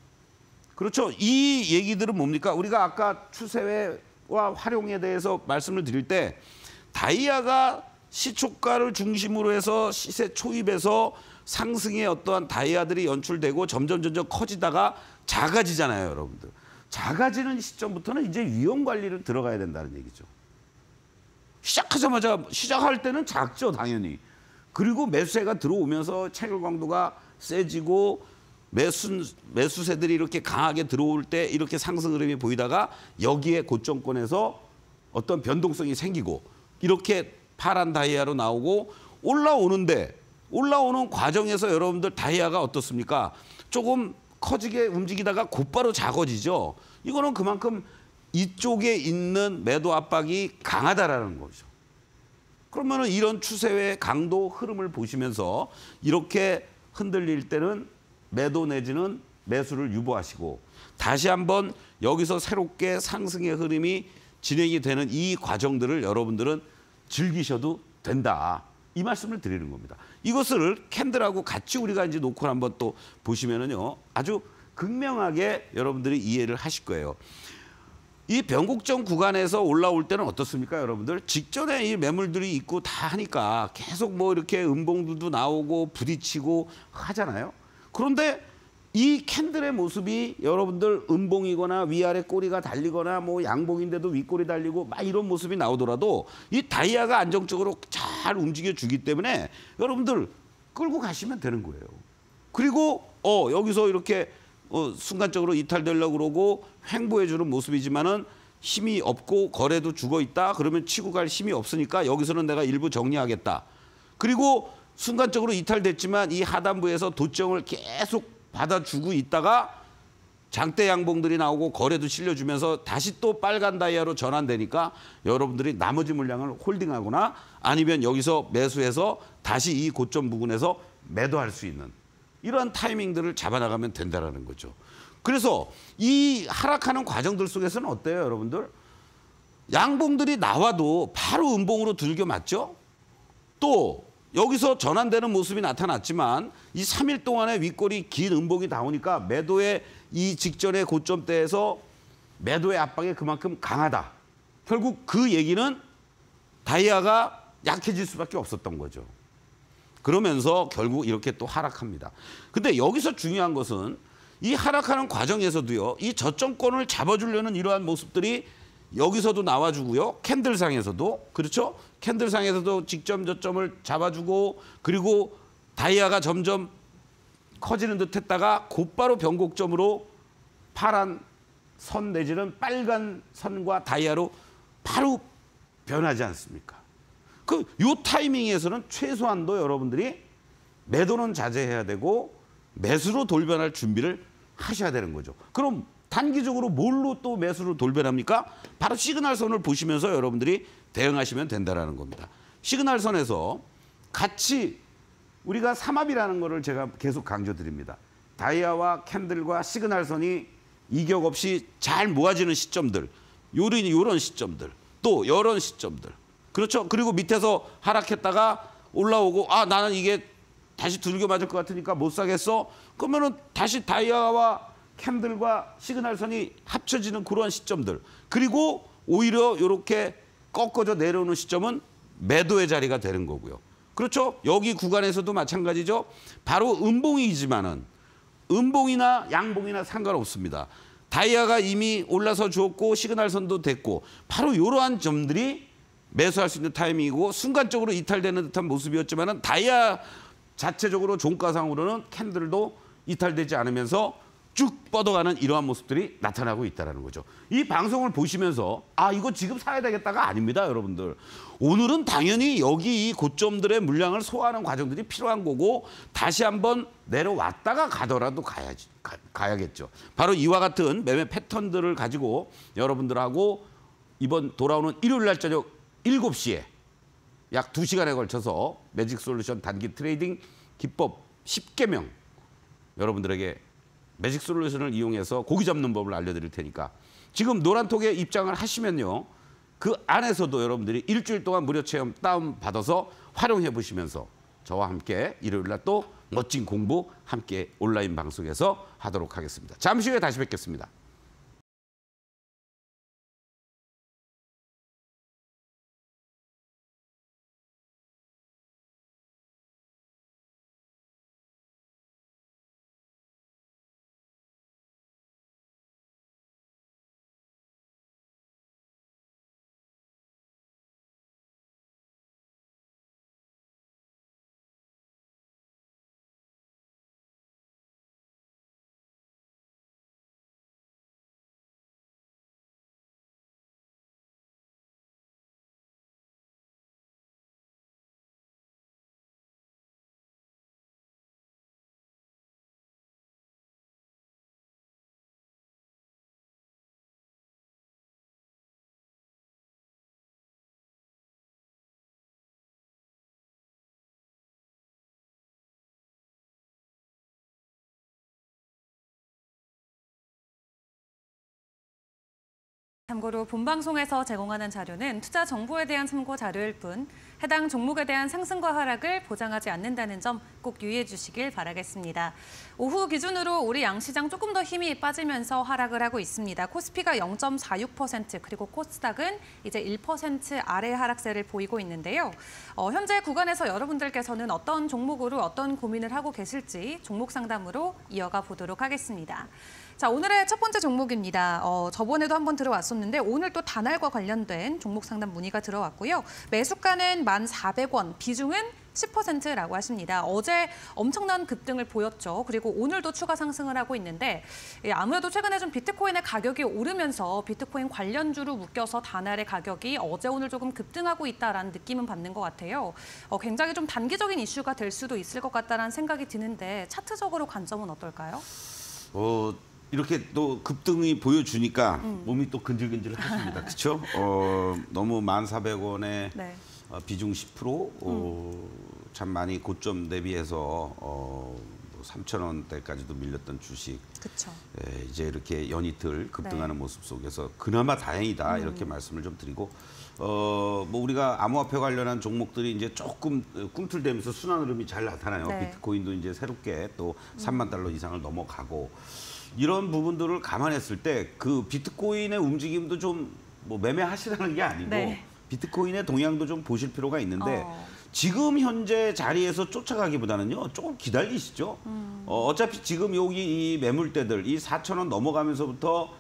그렇죠. 이 얘기들은 뭡니까? 우리가 아까 추세와 활용에 대해서 말씀을 드릴 때 다이아가 시초가를 중심으로 해서 시세 초입에서 상승의 어떠한 다이아들이 연출되고 점점 커지다가 작아지잖아요, 여러분들. 작아지는 시점부터는 이제 위험 관리를 들어가야 된다는 얘기죠. 시작하자마자 시작할 때는 작죠, 당연히. 그리고 매수세가 들어오면서 체결 강도가 세지고 매수세들이 이렇게 강하게 들어올 때 이렇게 상승 흐름이 보이다가 여기에 고점권에서 어떤 변동성이 생기고 이렇게 파란 다이아로 나오고 올라오는 과정에서 여러분들 다이아가 어떻습니까? 조금 커지게 움직이다가 곧바로 작아지죠. 이거는 그만큼 이쪽에 있는 매도 압박이 강하다라는 거죠. 그러면은 이런 추세의 강도 흐름을 보시면서 이렇게 흔들릴 때는 매도 내지는 매수를 유보하시고 다시 한번 여기서 새롭게 상승의 흐름이 진행이 되는 이 과정들을 여러분들은 즐기셔도 된다. 이 말씀을 드리는 겁니다. 이것을 캔들하고 같이 우리가 이제 놓고 한번 또 보시면은요. 아주 극명하게 여러분들이 이해를 하실 거예요. 이 변곡점 구간에서 올라올 때는 어떻습니까, 여러분들? 직전에 이 매물들이 있고 다 하니까 계속 뭐 이렇게 음봉들도 나오고 부딪히고 하잖아요. 그런데 이 캔들의 모습이 여러분들 음봉이거나 위아래 꼬리가 달리거나 뭐 양봉인데도 윗꼬리 달리고 막 이런 모습이 나오더라도 이 다이아가 안정적으로 잘 움직여 주기 때문에 여러분들 끌고 가시면 되는 거예요. 그리고 여기서 이렇게 순간적으로 이탈되려고 그러고 횡보해주는 모습이지만은 힘이 없고 거래도 죽어 있다. 그러면 치고 갈 힘이 없으니까 여기서는 내가 일부 정리하겠다. 그리고 순간적으로 이탈됐지만 이 하단부에서 도정을 계속 받아주고 있다가 장대 양봉들이 나오고 거래도 실려주면서 다시 또 빨간 다이아로 전환되니까 여러분들이 나머지 물량을 홀딩하거나 아니면 여기서 매수해서 다시 이 고점 부근에서 매도할 수 있는 이러한 타이밍들을 잡아나가면 된다는 거죠. 그래서 이 하락하는 과정들 속에서는 어때요, 여러분들? 양봉들이 나와도 바로 음봉으로 들겨 맞죠? 또 여기서 전환되는 모습이 나타났지만 이 3일 동안의 윗골이 긴 음봉이 나오니까 매도의 이 직전의 고점대에서 매도의 압박이 그만큼 강하다. 결국 그 얘기는 다이아가 약해질 수밖에 없었던 거죠. 그러면서 결국 이렇게 또 하락합니다. 근데 여기서 중요한 것은 이 하락하는 과정에서도요. 이 저점권을 잡아주려는 이러한 모습들이 여기서도 나와주고요. 캔들상에서도. 그렇죠? 캔들상에서도 직점 저점을 잡아주고 그리고 다이아가 점점 커지는 듯 했다가 곧바로 변곡점으로 파란 선 내지는 빨간 선과 다이아로 바로 변하지 않습니까? 요 타이밍에서는 최소한도 여러분들이 매도는 자제해야 되고 매수로 돌변할 준비를 하셔야 되는 거죠. 그럼 단기적으로 뭘로 또 매수로 돌변합니까? 바로 시그널선을 보시면서 여러분들이 대응하시면 된다는 겁니다. 시그널선에서 같이 우리가 삼합이라는 거를 제가 계속 강조드립니다. 다이아와 캔들과 시그널선이 이격 없이 잘 모아지는 시점들, 요런 시점들, 또 이런 시점들. 그렇죠? 그리고 밑에서 하락했다가 올라오고 나는 이게 다시 두들겨 맞을 것 같으니까 못 사겠어? 그러면은 다시 다이아와 캔들과 시그널선이 합쳐지는 그러한 시점들. 그리고 오히려 이렇게 꺾어져 내려오는 시점은 매도의 자리가 되는 거고요. 그렇죠? 여기 구간에서도 마찬가지죠. 바로 음봉이지만은 음봉이나 양봉이나 상관없습니다. 다이아가 이미 올라서 주었고 시그널선도 됐고 바로 이러한 점들이 매수할 수 있는 타이밍이고 순간적으로 이탈되는 듯한 모습이었지만은 다이아 자체적으로 종가상으로는 캔들도 이탈되지 않으면서 쭉 뻗어가는 이러한 모습들이 나타나고 있다는 거죠. 이 방송을 보시면서 이거 지금 사야 되겠다가 아닙니다, 여러분들. 오늘은 당연히 여기 이 고점들의 물량을 소화하는 과정들이 필요한 거고 다시 한번 내려왔다가 가더라도 가야겠죠. 바로 이와 같은 매매 패턴들을 가지고 여러분들하고 이번 돌아오는 일요일 날 저녁 7시에 약 2시간에 걸쳐서 매직솔루션 단기 트레이딩 기법 10개명 여러분들에게 매직솔루션을 이용해서 고기 잡는 법을 알려드릴 테니까 지금 노란톡에 입장을 하시면요. 그 안에서도 여러분들이 일주일 동안 무료 체험 다운받아서 활용해 보시면서 저와 함께 일요일 날 또 멋진 공부 함께 온라인 방송에서 하도록 하겠습니다. 잠시 후에 다시 뵙겠습니다. 참고로 본방송에서 제공하는 자료는 투자 정보에 대한 참고 자료일 뿐 해당 종목에 대한 상승과 하락을 보장하지 않는다는 점 꼭 유의해 주시길 바라겠습니다. 오후 기준으로 우리 양시장 조금 더 힘이 빠지면서 하락을 하고 있습니다. 코스피가 0.46% 그리고 코스닥은 이제 1% 아래 하락세를 보이고 있는데요. 현재 구간에서 여러분들께서는 어떤 종목으로 어떤 고민을 하고 계실지 종목 상담으로 이어가 보도록 하겠습니다. 자, 오늘의 첫 번째 종목입니다. 저번에도 한번 들어왔었는데 오늘 또 다날과 관련된 종목 상담 문의가 들어왔고요. 매수가는 1,400원, 비중은 10%라고 하십니다. 어제 엄청난 급등을 보였죠. 그리고 오늘도 추가 상승을 하고 있는데 아무래도 최근에 좀 비트코인의 가격이 오르면서 비트코인 관련주로 묶여서 다날의 가격이 어제 오늘 조금 급등하고 있다라는 느낌은 받는 것 같아요. 굉장히 좀 단기적인 이슈가 될 수도 있을 것 같다라는 생각이 드는데 차트적으로 관점은 어떨까요? 이렇게 또 급등이 보여주니까 몸이 또 근질근질했습니다. 그렇죠? 너무 1,400원에 네. 비중 10%, 참 많이 고점 대비해서 3,000원대까지도 밀렸던 주식. 그렇죠. 이제 이렇게 연이틀 급등하는 모습 속에서 그나마 다행이다 이렇게 말씀을 좀 드리고 뭐 우리가 암호화폐 관련한 종목들이 이제 조금 꿈틀대면서 순환 흐름이 잘 나타나요. 네. 비트코인도 이제 새롭게 또 3만 달러 이상을 넘어가고 이런 부분들을 감안했을 때 그 비트코인의 움직임도 좀 뭐 매매하시라는 게 아니고 네. 비트코인의 동향도 좀 보실 필요가 있는데 지금 현재 자리에서 쫓아가기보다는요 조금 기다리시죠. 어차피 지금 여기 이 매물대들 이 4,000원 넘어가면서부터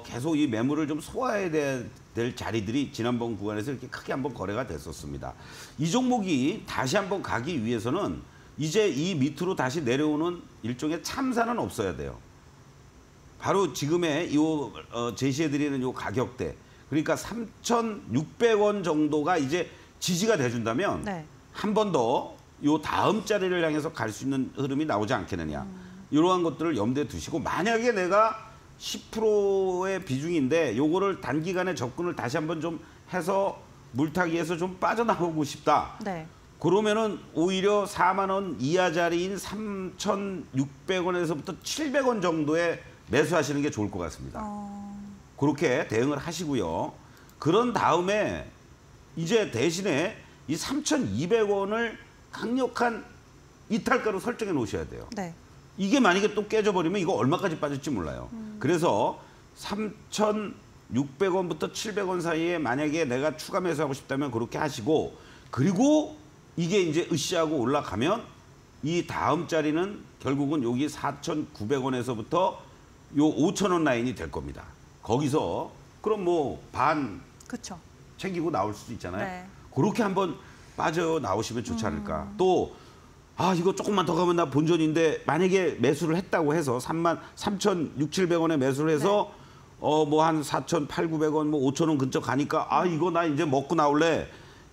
계속 이 매물을 좀 소화해야 될 자리들이 지난번 구간에서 이렇게 크게 한번 거래가 됐었습니다. 이 종목이 다시 한번 가기 위해서는 이제 이 밑으로 다시 내려오는 일종의 참사는 없어야 돼요. 바로 지금의 제시해드리는 이 가격대, 그러니까 3,600원 정도가 이제 지지가 돼준다면 네. 한 번 더 이 다음 자리를 향해서 갈 수 있는 흐름이 나오지 않겠느냐. 이러한 것들을 염두에 두시고 만약에 내가 10%의 비중인데 요거를 단기간에 접근을 다시 한번 좀 해서 물타기에서 좀 빠져나오고 싶다. 네. 그러면은 오히려 4만 원 이하 자리인 3,600원에서부터 700원 정도에 매수하시는 게 좋을 것 같습니다. 그렇게 대응을 하시고요. 그런 다음에 이제 대신에 이 3,200원을 강력한 이탈가로 설정해 놓으셔야 돼요. 네. 이게 만약에 또 깨져버리면 이거 얼마까지 빠질지 몰라요. 그래서 3,600원부터 700원 사이에 만약에 내가 추가 매수하고 싶다면 그렇게 하시고 그리고 이게 이제 으쌰하고 올라가면 이 다음 자리는 결국은 여기 4,900원에서부터 요 5,000원 라인이 될 겁니다. 거기서 그럼 뭐 반 그렇죠. 챙기고 나올 수도 있잖아요. 네. 그렇게 한번 빠져나오시면 좋지 않을까. 또 이거 조금만 더 가면 나 본전인데 만약에 매수를 했다고 해서 3,600-700원에 매수를 해서 뭐 한 4,800-900원 뭐 5,000원 근처 가니까 이거 나 이제 먹고 나올래.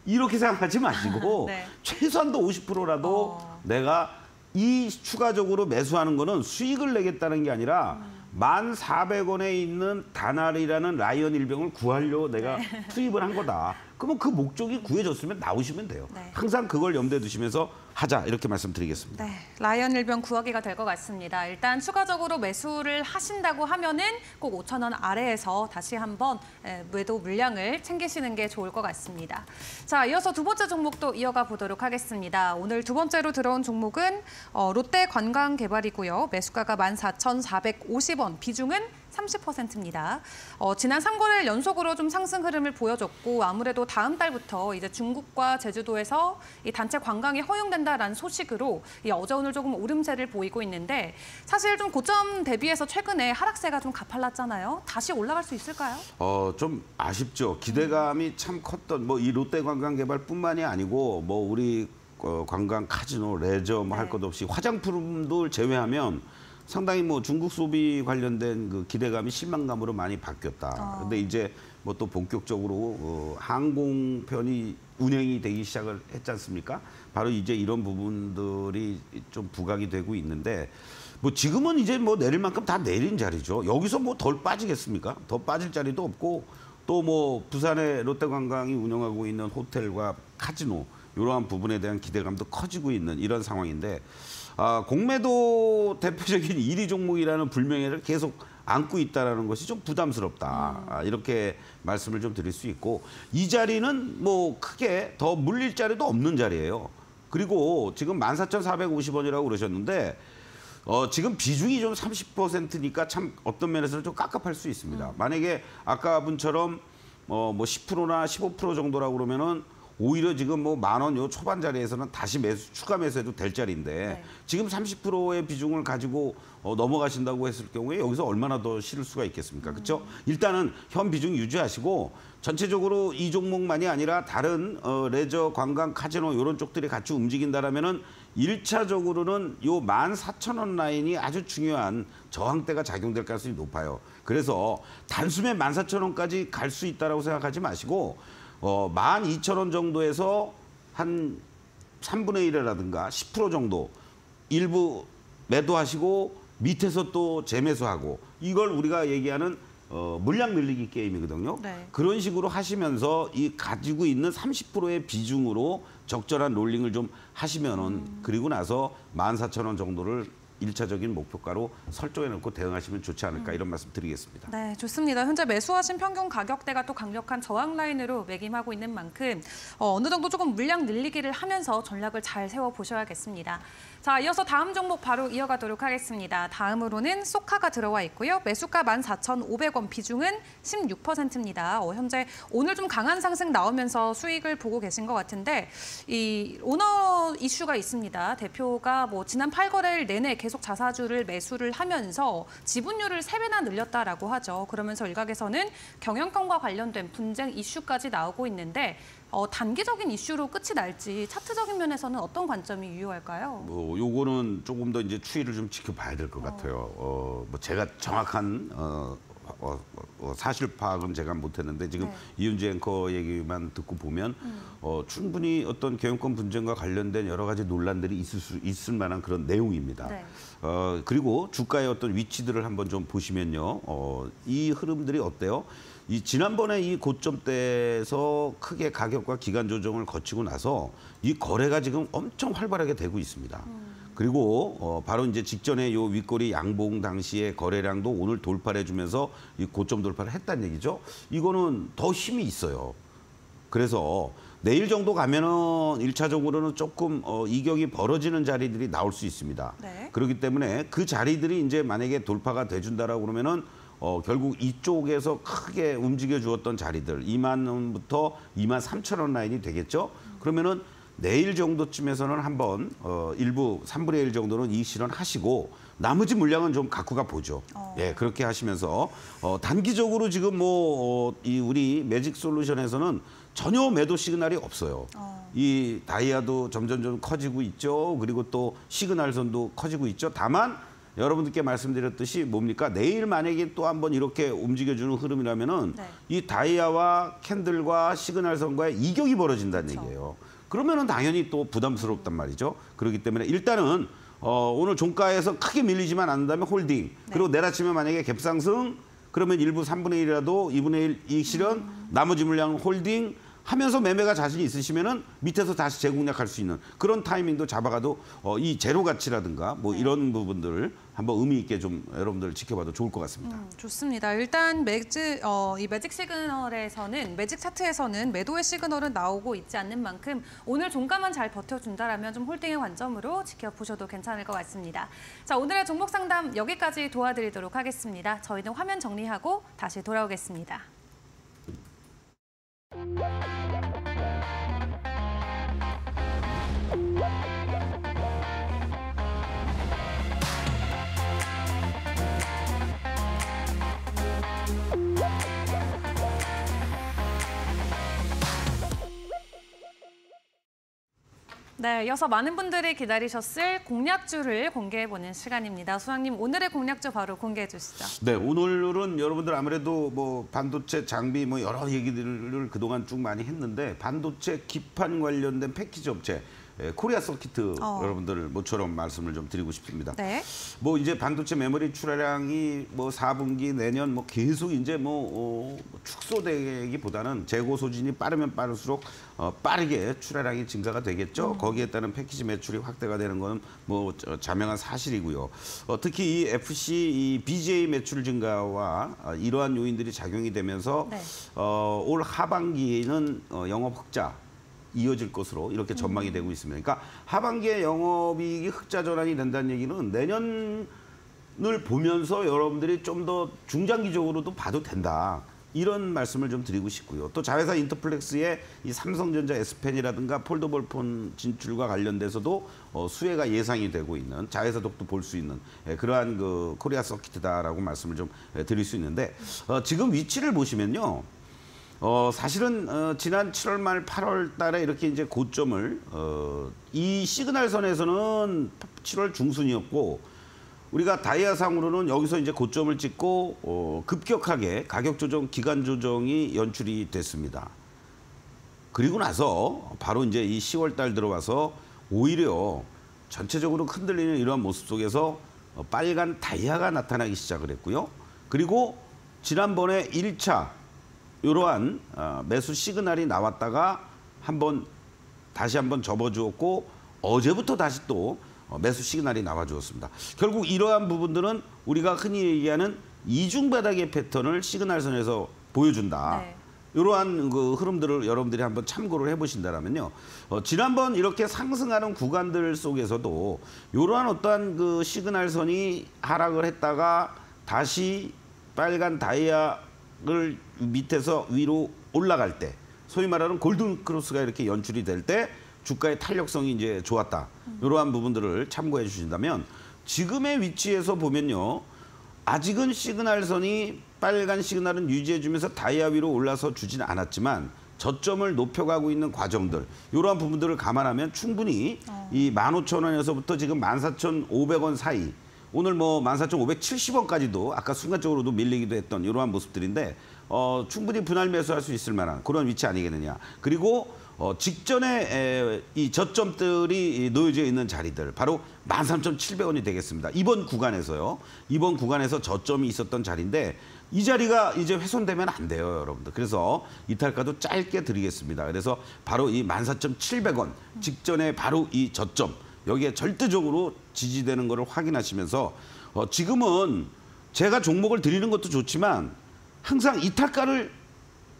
이렇게 생각하지 마시고 네. 최소한도 50%라도 내가 이 추가적으로 매수하는 거는 수익을 내겠다는 게 아니라 1,400원에 있는 다날이라는 라이언 일병을 구하려고 내가 투입을 한 거다. 그러면 그 목적이 구해졌으면 나오시면 돼요. 네. 항상 그걸 염두에 두시면서 하자 이렇게 말씀드리겠습니다. 네, 라이언 일병 구하기가 될 것 같습니다. 일단 추가적으로 매수를 하신다고 하면은 꼭 5,000원 아래에서 다시 한번 매도 물량을 챙기시는 게 좋을 것 같습니다. 자, 이어서 두 번째 종목도 이어가 보도록 하겠습니다. 오늘 두 번째로 들어온 종목은 롯데관광개발이고요. 매수가가 14,450원, 비중은 30%입니다. 지난 3거래일 연속으로 좀 상승 흐름을 보여줬고 아무래도 다음 달부터 이제 중국과 제주도에서 이 단체 관광이 허용된다라는 소식으로 어제 오늘 조금 오름세를 보이고 있는데 사실 좀 고점 대비해서 최근에 하락세가 좀 가팔랐잖아요. 다시 올라갈 수 있을까요? 좀 아쉽죠. 기대감이 참 컸던 뭐 이 롯데관광개발뿐만이 아니고 뭐 우리 관광, 카지노, 레저 뭐 할 것 없이 화장품들 제외하면 상당히 뭐 중국 소비 관련된 그 기대감이 실망감으로 많이 바뀌었다. 근데 이제 뭐 또 본격적으로 항공편이 운행이 되기 시작을 했지 않습니까? 바로 이제 이런 부분들이 좀 부각이 되고 있는데 뭐 지금은 이제 뭐 내릴 만큼 다 내린 자리죠. 여기서 뭐 덜 빠지겠습니까? 더 빠질 자리도 없고 또 뭐 부산의 롯데관광이 운영하고 있는 호텔과 카지노 이러한 부분에 대한 기대감도 커지고 있는 이런 상황인데 공매도 대표적인 1위 종목이라는 불명예를 계속 안고 있다는 것이 좀 부담스럽다. 이렇게 말씀을 좀 드릴 수 있고 이 자리는 뭐 크게 더 물릴 자리도 없는 자리예요. 그리고 지금 14,450원이라고 그러셨는데 지금 비중이 좀 30%니까 참 어떤 면에서는 좀 깝깝할 수 있습니다. 만약에 아까 분처럼 뭐 10%나 15% 정도라고 그러면은 오히려 지금 뭐 10,000원 요 초반 자리에서는 다시 추가 매수해도 될 자리인데 네. 지금 30%의 비중을 가지고 넘어가신다고 했을 경우에 여기서 얼마나 더 실을 수가 있겠습니까? 그렇죠? 일단은 현 비중 유지하시고 전체적으로 이 종목만이 아니라 다른 레저, 관광, 카지노 이런 쪽들이 같이 움직인다라면은 1차적으로는 요 14,000원 라인이 아주 중요한 저항대가 작용될 가능성이 높아요. 그래서 단숨에 14,000원까지 갈 수 있다라고 생각하지 마시고 12,000원 정도에서 한 3분의 1이라든가 10% 정도 일부 매도하시고 밑에서 또 재매수하고 이걸 우리가 얘기하는 물량 늘리기 게임이거든요. 네. 그런 식으로 하시면서 이 가지고 있는 30%의 비중으로 적절한 롤링을 좀 하시면은 그리고 나서 14,000원 정도를 1차적인 목표가로 설정해 놓고 대응하시면 좋지 않을까 이런 말씀 드리겠습니다. 네, 좋습니다. 현재 매수하신 평균 가격대가 또 강력한 저항 라인으로 매김하고 있는 만큼 어느 정도 조금 물량 늘리기를 하면서 전략을 잘 세워보셔야겠습니다. 자, 이어서 다음 종목 바로 이어가도록 하겠습니다. 다음으로는 소카가 들어와 있고요. 매수가 14,500원, 비중은 16%입니다. 현재 오늘 좀 강한 상승 나오면서 수익을 보고 계신 것 같은데 이 오너 이슈가 있습니다. 대표가 뭐 지난 8거래일 내내 계속 자사주를 매수를 하면서 지분율을 3배나 늘렸다라고 하죠. 그러면서 일각에서는 경영권과 관련된 분쟁 이슈까지 나오고 있는데 단기적인 이슈로 끝이 날지 차트적인 면에서는 어떤 관점이 유효할까요? 요거는 조금 더 이제 추이를 좀 지켜봐야 될 것 같아요. 뭐 제가 정확한 사실 파악은 제가 못했는데 지금 네. 이윤재 앵커 얘기만 듣고 보면 충분히 어떤 경영권 분쟁과 관련된 여러 가지 논란들이 있을 만한 그런 내용입니다. 네. 그리고 주가의 어떤 위치들을 한번 좀 보시면요, 이 흐름들이 어때요? 이 지난번에 이 고점대에서 크게 가격과 기간 조정을 거치고 나서 이 거래가 지금 엄청 활발하게 되고 있습니다. 그리고 바로 이제 직전에 요 윗꼬리 양봉 당시의 거래량도 오늘 돌파를 해주면서 이 고점 돌파를 했다는 얘기죠. 이거는 더 힘이 있어요. 그래서 내일 정도 가면은 일차적으로는 조금 이격이 벌어지는 자리들이 나올 수 있습니다. 네. 그렇기 때문에 그 자리들이 이제 만약에 돌파가 돼준다라고 그러면은 결국 이쪽에서 크게 움직여 주었던 자리들 2만 원부터 2만 3천 원 라인이 되겠죠. 그러면은 내일 정도쯤에서는 한번 일부 3분의 1 정도는 이익 실현하시고 나머지 물량은 좀 갖고 가 보죠. 예, 그렇게 하시면서 단기적으로 지금 이 우리 매직 솔루션에서는 전혀 매도 시그널이 없어요. 이 다이아도 점점 좀 커지고 있죠. 그리고 또 시그널선도 커지고 있죠. 다만 여러분들께 말씀드렸듯이 뭡니까? 내일 만약에 또 한번 이렇게 움직여주는 흐름이라면은 네. 이 다이아와 캔들과 시그널선과의 이격이 벌어진다는 그렇죠. 얘기예요. 그러면은 당연히 또 부담스럽단 말이죠. 그렇기 때문에 일단은 오늘 종가에서 크게 밀리지만 않는다면 홀딩. 네. 그리고 내일 아침에 만약에 갭상승 그러면 일부 3분의 1이라도 2분의 1 이익 실현, 나머지 물량 홀딩 하면서 매매가 자신이 있으시면은 밑에서 다시 재공략할 수 있는 그런 타이밍도 잡아가도 이 제로 가치라든가 뭐 이런 부분들을 한번 의미 있게 좀 여러분들 지켜봐도 좋을 것 같습니다. 좋습니다. 일단 이 매직 시그널에서는 매직 차트에서는 매도의 시그널은 나오고 있지 않는 만큼 오늘 종가만 잘 버텨준다라면 좀 홀딩의 관점으로 지켜보셔도 괜찮을 것 같습니다. 자, 오늘의 종목 상담 여기까지 도와드리도록 하겠습니다. 저희는 화면 정리하고 다시 돌아오겠습니다. 네, 이어서 많은 분들이 기다리셨을 공략주를 공개해보는 시간입니다. 소장님, 오늘의 공략주 바로 공개해 주시죠. 네, 오늘은 여러분들 아무래도 뭐 반도체 장비 뭐 여러 얘기들을 그동안 쭉 많이 했는데 반도체 기판 관련된 패키지 업체 코리아 서키트 여러분들 모처럼 말씀을 좀 드리고 싶습니다. 네. 뭐 이제 반도체 메모리 출하량이 뭐 4분기 내년 뭐 계속 이제 축소되기보다는 재고 소진이 빠르면 빠를수록 빠르게 출하량이 증가가 되겠죠. 거기에 따른 패키지 매출이 확대가 되는 것은 뭐 자명한 사실이고요. 특히 이 FC 이 BGA 매출 증가와 이러한 요인들이 작용이 되면서 네. 올 하반기에는 영업 흑자 이어질 것으로 이렇게 전망이 되고 있습니다. 그러니까 하반기에 영업이익이 흑자 전환이 된다는 얘기는 내년을 보면서 여러분들이 좀 더 중장기적으로도 봐도 된다. 이런 말씀을 좀 드리고 싶고요. 또 자회사 인터플렉스의 이 삼성전자 S펜이라든가 폴더블 폰 진출과 관련돼서도 수혜가 예상이 되고 있는 자회사 독도 볼 수 있는 그러한 그 코리아 서킷이다라고 말씀을 좀 드릴 수 있는데 지금 위치를 보시면요. 사실은 지난 7월 말 8월 달에 이렇게 이제 고점을 이 시그널선에서는 7월 중순이었고 우리가 다이아상으로는 여기서 이제 고점을 찍고 급격하게 가격 조정, 기간 조정이 연출이 됐습니다. 그리고 나서 바로 이제 이 10월 달 들어와서 오히려 전체적으로 흔들리는 이러한 모습 속에서 빨간 다이아가 나타나기 시작을 했고요. 그리고 지난번에 1차 이러한 매수 시그널이 나왔다가 다시 한번 접어주었고 어제부터 다시 또 매수 시그널이 나와주었습니다. 결국 이러한 부분들은 우리가 흔히 얘기하는 이중바닥의 패턴을 시그널선에서 보여준다. 네. 이러한 그 흐름들을 여러분들이 한번 참고를 해보신다면요. 지난번 이렇게 상승하는 구간들 속에서도 이러한 어떠한 그 시그널선이 하락을 했다가 다시 빨간 다이아를 밑에서 위로 올라갈 때, 소위 말하는 골든 크로스가 이렇게 연출이 될 때 주가의 탄력성이 이제 좋았다. 이러한 부분들을 참고해 주신다면 지금의 위치에서 보면요. 아직은 시그널선이 빨간 시그널은 유지해 주면서 다이아 위로 올라서 주진 않았지만 저점을 높여가고 있는 과정들 이러한 부분들을 감안하면 충분히 이 15,000원에서부터 지금 14,500원 사이 오늘 뭐 14,570원까지도 아까 순간적으로도 밀리기도 했던 이러한 모습들인데 충분히 분할 매수할 수 있을 만한 그런 위치 아니겠느냐. 그리고 직전에 이 저점들이 놓여져 있는 자리들 바로 13,700원이 되겠습니다. 이번 구간에서요. 이번 구간에서 저점이 있었던 자리인데 이 자리가 이제 훼손되면 안 돼요, 여러분들. 그래서 이탈가도 짧게 드리겠습니다. 그래서 바로 이 14,700원 직전에 바로 이 저점 여기에 절대적으로 지지되는 것을 확인하시면서 지금은 제가 종목을 드리는 것도 좋지만 항상 이탈가를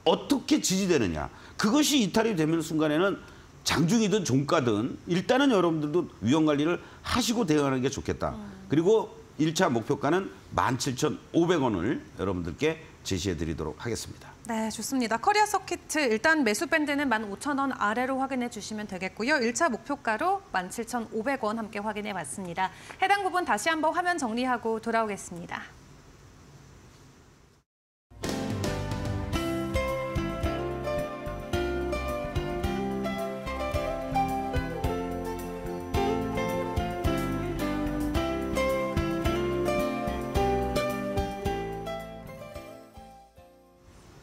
어떻게 지지되느냐. 그것이 이탈이 되는 순간에는 장중이든 종가든 일단은 여러분들도 위험관리를 하시고 대응하는 게 좋겠다. 그리고 1차 목표가는 17,500원을 여러분들께 제시해 드리도록 하겠습니다. 네, 좋습니다. 커리어 서킷 일단 매수 밴드는 15,000원 아래로 확인해 주시면 되겠고요. 1차 목표가로 17,500원 함께 확인해 봤습니다. 해당 부분 다시 한번 화면 정리하고 돌아오겠습니다.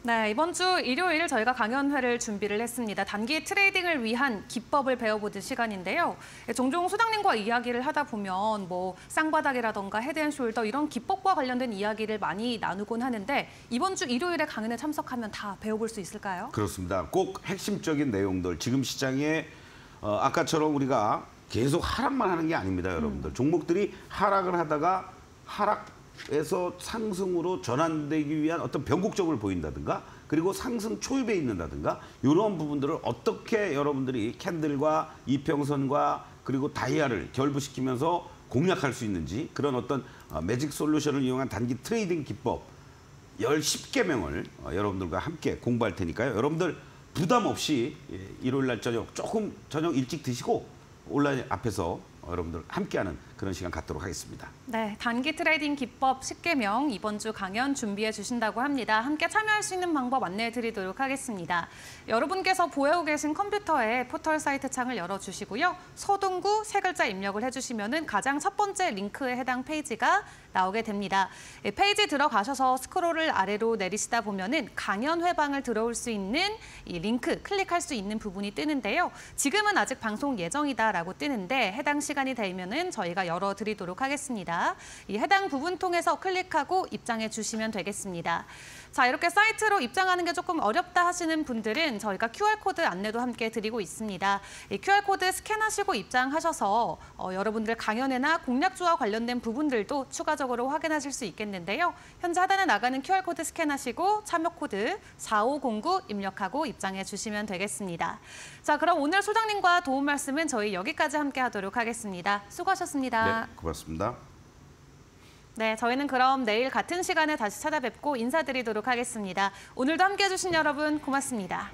네, 이번 주 일요일 저희가 강연회를 준비를 했습니다. 단기 트레이딩을 위한 기법을 배워보는 시간인데요. 종종 소장님과 이야기를 하다 보면 뭐 쌍바닥이라던가 헤드앤숄더 이런 기법과 관련된 이야기를 많이 나누곤 하는데 이번 주 일요일에 강연에 참석하면 다 배워볼 수 있을까요? 그렇습니다. 꼭 핵심적인 내용들 지금 시장에 아까처럼 우리가 계속 하락만 하는 게 아닙니다, 여러분들. 종목들이 하락을 하다가 하락에서 상승으로 전환되기 위한 어떤 변곡점을 보인다든가 그리고 상승 초입에 있는다든가 이런 부분들을 어떻게 여러분들이 캔들과 이평선과 그리고 다이아를 결부시키면서 공략할 수 있는지 그런 어떤 매직 솔루션을 이용한 단기 트레이딩 기법 10개명을 여러분들과 함께 공부할 테니까요. 여러분들 부담 없이 일요일 날 저녁 일찍 드시고 온라인 앞에서 여러분들 함께하는 그런 시간 갖도록 하겠습니다. 네, 단기 트레이딩 기법 10개명 이번 주 강연 준비해 주신다고 합니다. 함께 참여할 수 있는 방법 안내해 드리도록 하겠습니다. 여러분께서 보고 계신 컴퓨터에 포털 사이트 창을 열어주시고요. 서동구 세 글자 입력을 해주시면 가장 첫 번째 링크에 해당 페이지가 나오게 됩니다. 페이지 들어가셔서 스크롤을 아래로 내리시다 보면은 강연 회방을 들어올 수 있는 이 링크 클릭할 수 있는 부분이 뜨는데요. 지금은 아직 방송 예정이다라고 뜨는데 해당 시간이 되면은 저희가 열어드리도록 하겠습니다. 이 해당 부분 통해서 클릭하고 입장해 주시면 되겠습니다. 자, 이렇게 사이트로 입장하는 게 조금 어렵다 하시는 분들은 저희가 QR코드 안내도 함께 드리고 있습니다. 이 QR코드 스캔하시고 입장하셔서 여러분들 강연회나 공략주와 관련된 부분들도 추가적으로 확인하실 수 있겠는데요. 현재 하단에 나가는 QR코드 스캔하시고 참여 코드 4509 입력하고 입장해 주시면 되겠습니다. 자, 그럼 오늘 소장님과 도움 말씀은 저희 여기까지 함께 하도록 하겠습니다. 수고하셨습니다. 네, 고맙습니다. 네, 저희는 그럼 내일 같은 시간에 다시 찾아뵙고 인사드리도록 하겠습니다. 오늘도 함께해 주신 여러분 고맙습니다.